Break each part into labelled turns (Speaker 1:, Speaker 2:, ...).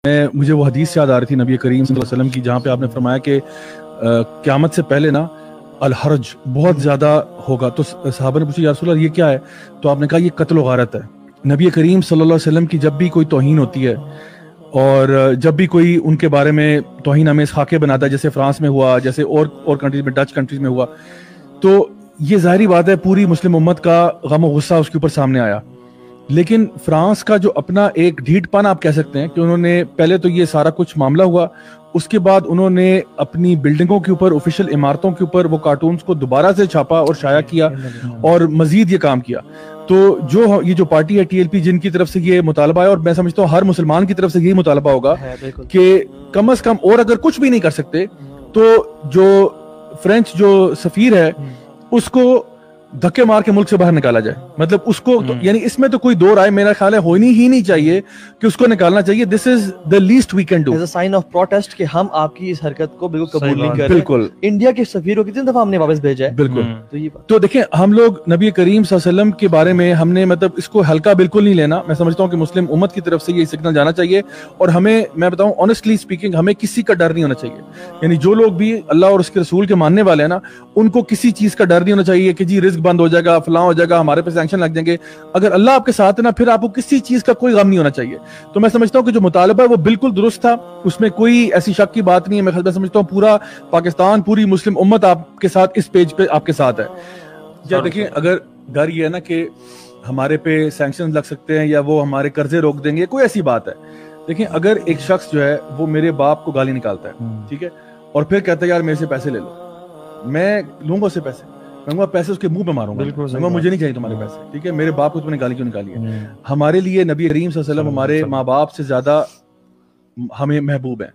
Speaker 1: مجھے وہ حدیث یاد آ رہی تھی نبی کریم صلی اللہ علیہ وسلم کی، جہاں پہ آپ نے فرمایا کہ قیامت سے پہلے نا الحرج بہت زیادہ ہوگا. تو صحابہ نے پوچھا یا رسول اللہ یہ کیا ہے؟ تو آپ نے کہا یہ قتل و غارت ہے. نبی کریم صلی اللہ علیہ وسلم کی جب بھی کوئی توہین ہوتی ہے اور جب بھی کوئی ان کے بارے میں توہین امیز خاکے بناتا ہے، جیسے فرانس میں ہوا، جیسے اور کنٹریز میں، ڈچ کنٹریز میں ہوا، تو یہ ظاہری بات ہے پوری مسلم امت کا غم و غصہ اس کے اوپر سامنے آیا. لیکن فرانس کا جو اپنا ایک ڈھیٹ پن آپ کہہ سکتے ہیں کہ انہوں نے پہلے تو یہ سارا کچھ معاملہ ہوا، اس کے بعد انہوں نے اپنی بلڈنگوں کے اوپر، آفیشیل عمارتوں کے اوپر وہ کارٹونز کو دوبارہ سے چھاپا اور شائع کیا اور مزید یہ کام کیا. تو جو یہ جو پارٹی ہے TLP، جن کی طرف سے یہ مطالبہ ہے، اور میں سمجھتا ہوں ہر مسلمان کی طرف سے یہی مطالبہ ہوگا کہ کم از کم، اور اگر کچھ بھی نہیں کر سکتے تو جو فرینچ جو سفیر ہے اس کو دھکے مار کے ملک سے باہر نکالا جائے. مطلب اس کو یعنی اس میں تو کوئی دو رائے میرا خیال ہے ہونی ہی نہیں چاہیے کہ اس کو نکالنا چاہیے. This is the least we can do,
Speaker 2: as a sign of protest کہ ہم آپ کی اس حرکت کو بالکل قبول نہیں کر رہے.
Speaker 1: بالکل
Speaker 2: انڈیا کے سفیر کو کتنی دفعہ ہم نے واپس بھیجا ہے.
Speaker 1: بالکل. تو دیکھیں ہم لوگ نبی کریم صلی اللہ علیہ وسلم کے بارے میں ہم نے مطلب اس کو ہلکا بالکل نہیں لینا. میں سمجھتا ہوں کہ مسلم امت کی طرف سے یہ سگنل جانا چاہیے، اور ہمیں، میں بتاؤں آنیسٹلی اسپیکنگ، ہمیں کسی کا ڈر نہیں ہونا چاہیے. یعنی جو لوگ بھی اللہ اور اس کے رسول کے ماننے والے ہیں نا، ان کو کسی چیز کا ڈر نہیں ہونا چاہیے کہ جی رزق بند ہو جائے گا، فلاں ہو جائے گا، ہمارے پہ سینکشن لگ جائیں گے. اگر اللہ آپ کے ساتھ ہے نا، پھر آپ کو کسی چیز کا کوئی غم نہیں ہونا چاہیے. تو میں سمجھتا ہوں کہ جو مطالبہ ہے وہ بالکل درست تھا، اس میں کوئی ایسی شک کی بات نہیں ہے. میں سمجھتا ہوں پورا پاکستان، پوری مسلم امت آپ کے ساتھ اس پیج پہ آپ کے ساتھ ہے. یا دیکھیں اگر ڈر یہ ہے نا کہ ہمارے پہ سینکشن لگ سکتے ہیں یا وہ ہمارے قرضے روک دیں گے، کوئی ایسی بات ہے. دیکھیں اگر ایک شخص جو ہے وہ میرے باپ کو گالی نکالتا ہے، ٹھیک ہے، اور پھر کہتا ہے یار میرے سے پیسے لے لو، میں لوں گا اس سے پیسے، میں کہوں پیسے اس کے منہ پہ ماروں گا، مجھے نہیں چاہیے تمہارے پیسے، ٹھیک ہے، میرے باپ کو تم نے گالی کیوں نکالی ہے. ہمارے لیے نبی کریم صلی اللہ علیہ وسلم ہمارے ماں باپ سے زیادہ ہمیں محبوب ہیں.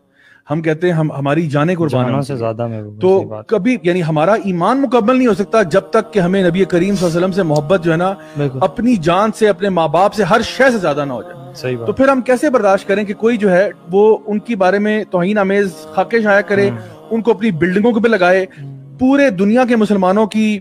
Speaker 1: ہم کہتے ہیں ہماری جانیں قربان سے زیادہ محبوب. تو کبھی یعنی ہمارا ایمان مکمل نہیں ہو سکتا جب تک کہ ہمیں نبی کریم صلی اللہ علیہ وسلم سے محبت جو ہے نا اپنی جان سے، اپنے ماں باپ سے، ہر شے سے زیادہ نہ ہو جائے. تو پھر ہم کیسے برداشت کریں کہ کوئی جو ہے وہ ان کی بارے میں توہین آمیز خاکے شائع کرے، ان کو اپنی بلڈنگوں کے پہ لگائے، پورے دنیا کے مسلمانوں کی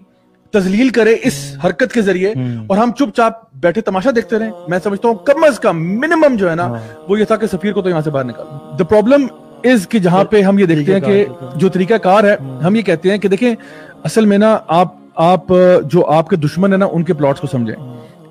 Speaker 1: تذلیل کرے اس حرکت کے ذریعے، اور ہم چپ چاپ بیٹھے تماشا دیکھتے رہیں. میں سمجھتا ہوں کم از کم منیمم جو ہے نا وہ یہ تھا کہ سفیر کو تو یہاں سے باہر نکالو. دا پرابلم از کہ جہاں پہ ہم یہ دیکھتے ہیں کہ جو طریقہ کار ہے، ہم یہ کہتے ہیں کہ دیکھیں اصل میں نا آپ جو آپ کے دشمن ہیں نا ان کے پلاٹس کو سمجھیں.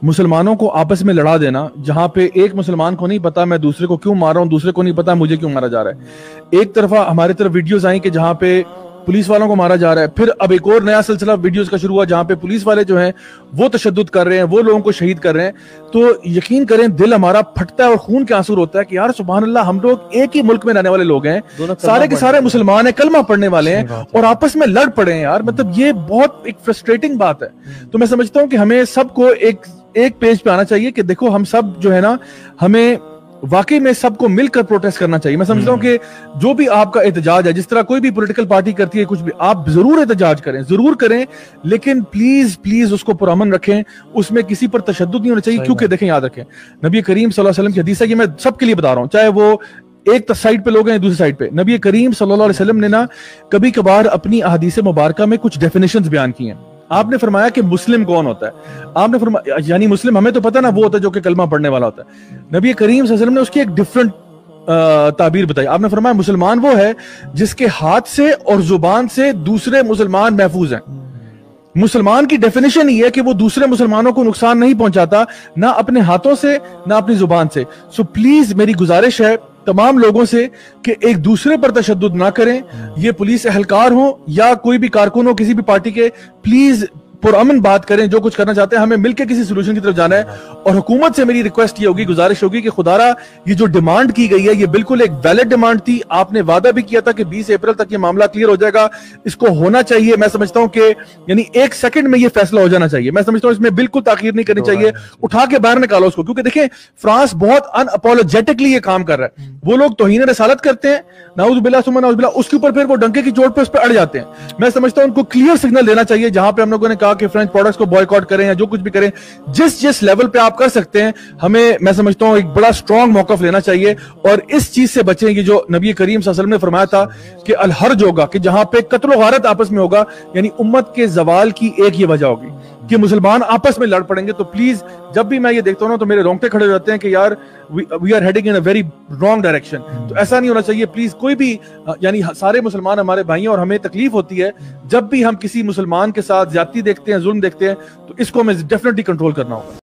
Speaker 1: مسلمانوں کو آپس میں لڑا دینا، جہاں پہ ایک مسلمان کو نہیں پتا میں دوسرے کو کیوں مار رہا ہوں، دوسرے کو نہیں پتا مجھے کیوں مارا جا رہا ہے. ایک طرفہ ہمارے طرف ویڈیوز آئیں کہ جہاں پہ پولیس والوں کو مارا جا رہا ہے، پھر اب ایک اور نیا سلسلہ ویڈیوز کا شروع ہوا جہاں پہ پولیس والے جو ہیں وہ تشدد کر رہے ہیں، وہ لوگوں کو شہید کر رہے ہیں. تو یقین کریں دل ہمارا پھٹتا ہے اور خون کے آنسو ہوتا ہے کہ یار سبحان اللہ، ہم لوگ ایک ہی ملک میں رہنے والے لوگ ہیں، سارے کے سارے مسلمان ہیں، کلمہ پڑھنے والے ہیں، اور آپس میں لڑ پڑے ہیں یار. مطلب یہ بہت ایک فرسٹریٹنگ بات ہے. تو میں سمجھتا ہوں کہ ہمیں سب کو ایک پیج پہ آنا چاہیے کہ دیکھو ہم سب جو ہے نا، ہمیں واقعی میں سب کو مل کر پروٹیسٹ کرنا چاہیے. میں سمجھتا ہوں کہ جو بھی آپ کا احتجاج ہے، جس طرح کوئی بھی پولیٹیکل پارٹی کرتی ہے کچھ بھی، آپ ضرور احتجاج کریں، ضرور کریں، لیکن پلیز اس کو پرامن رکھیں، اس میں کسی پر تشدد نہیں ہونا چاہیے. کیونکہ دیکھیں یاد رکھیں نبی کریم صلی اللہ علیہ وسلم کی حدیث ہے، یہ میں سب کے لیے بتا رہا ہوں، چاہے وہ ایک سائڈ پہ لوگ ہیں دوسری سائڈ پہ. نبی کریم صلی اللہ علیہ وسلم نے نا کبھی کبھار اپنی احادیث مبارکہ میں کچھ ڈیفینیشنز بیان کی ہیں. آپ نے فرمایا کہ مسلم کون ہوتا ہے، آپ نے فرمایا یعنی مسلم ہمیں تو پتہ نا وہ ہوتا ہے جو کہ کلمہ پڑھنے والا ہوتا ہے. نبی کریم صلی اللہ علیہ وسلم نے اس کی ایک ڈیفرنٹ تعبیر بتائی. آپ نے فرمایا مسلمان وہ ہے جس کے ہاتھ سے اور زبان سے دوسرے مسلمان محفوظ ہیں. مسلمان کی ڈیفینیشن یہ ہے کہ وہ دوسرے مسلمانوں کو نقصان نہیں پہنچاتا، نہ اپنے ہاتھوں سے نہ اپنی زبان سے. سو پلیز میری گزارش ہے تمام لوگوں سے کہ ایک دوسرے پر تشدد نہ کریں. یہ پولیس اہلکار ہوں یا کوئی بھی کارکن ہو کسی بھی پارٹی کے، پلیز پرامن بات کریں. جو کچھ کرنا چاہتے ہیں ہمیں مل کے کسی سولوشن کی طرف جانا ہے. اور حکومت سے میری ریکویسٹ یہ ہوگی، گزارش ہوگی کہ خدارا یہ جو ڈیمانڈ کی گئی ہے یہ بالکل ایک ویلڈ ڈیمانڈ تھی. آپ نے وعدہ بھی کیا تھا کہ 20 اپریل تک یہ معاملہ کلیئر ہو جائے گا، اس کو ہونا چاہیے. میں سمجھتا ہوں کہ یعنی ایک سیکنڈ میں یہ فیصلہ ہو جانا چاہیے. میں سمجھتا ہوں اس میں بالکل تاخیر نہیں کرنی چاہیے، اٹھا کے باہر نکالو اس کو. کیونکہ دیکھیں فرانس بہت ان اپولوجیٹکلی یہ کام کر رہا ہے. وہ لوگ توہین رسالت کرتے ہیں، نعوذ باللہ ثم نعوذ باللہ، اس کے اوپر پھر وہ ڈنکے کی چوٹ پہ اس پہ اڑ جاتے ہیں. میں سمجھتا ہوں ان کو کلیئر سگنل دینا چاہیے، جہاں پہ ہم لوگوں نے کہا کہ فرینچ پروڈکٹس کو بوائیکاٹ کریں یا جو کچھ بھی کریں، جس لیول پہ آپ کر سکتے ہیں، ہمیں میں سمجھتا ہوں ایک بڑا اسٹرانگ موقف لینا چاہیے اور اس چیز سے بچیں. یہ جو نبی کریم صلی اللہ علیہ وسلم نے فرمایا تھا کہ الحرج ہوگا، کہ جہاں پہ قتل و غارت آپس میں ہوگا، یعنی امت کے زوال کی ایک یہ وجہ ہوگی. کہ مسلمان آپس میں لڑ پڑیں گے. تو پلیز جب بھی میں یہ دیکھتا ہوں نا تو میرے رونگٹے کھڑے ہو جاتے ہیں کہ یار we are heading in a very wrong direction. تو ایسا نہیں ہونا چاہیے پلیز. کوئی بھی یعنی سارے مسلمان ہمارے بھائی ہیں اور ہمیں تکلیف ہوتی ہے جب بھی ہم کسی مسلمان کے ساتھ زیادتی دیکھتے ہیں, ظلم دیکھتے ہیں, تو اس کو ہمیں ڈیفینیٹلی کنٹرول کرنا ہوگا.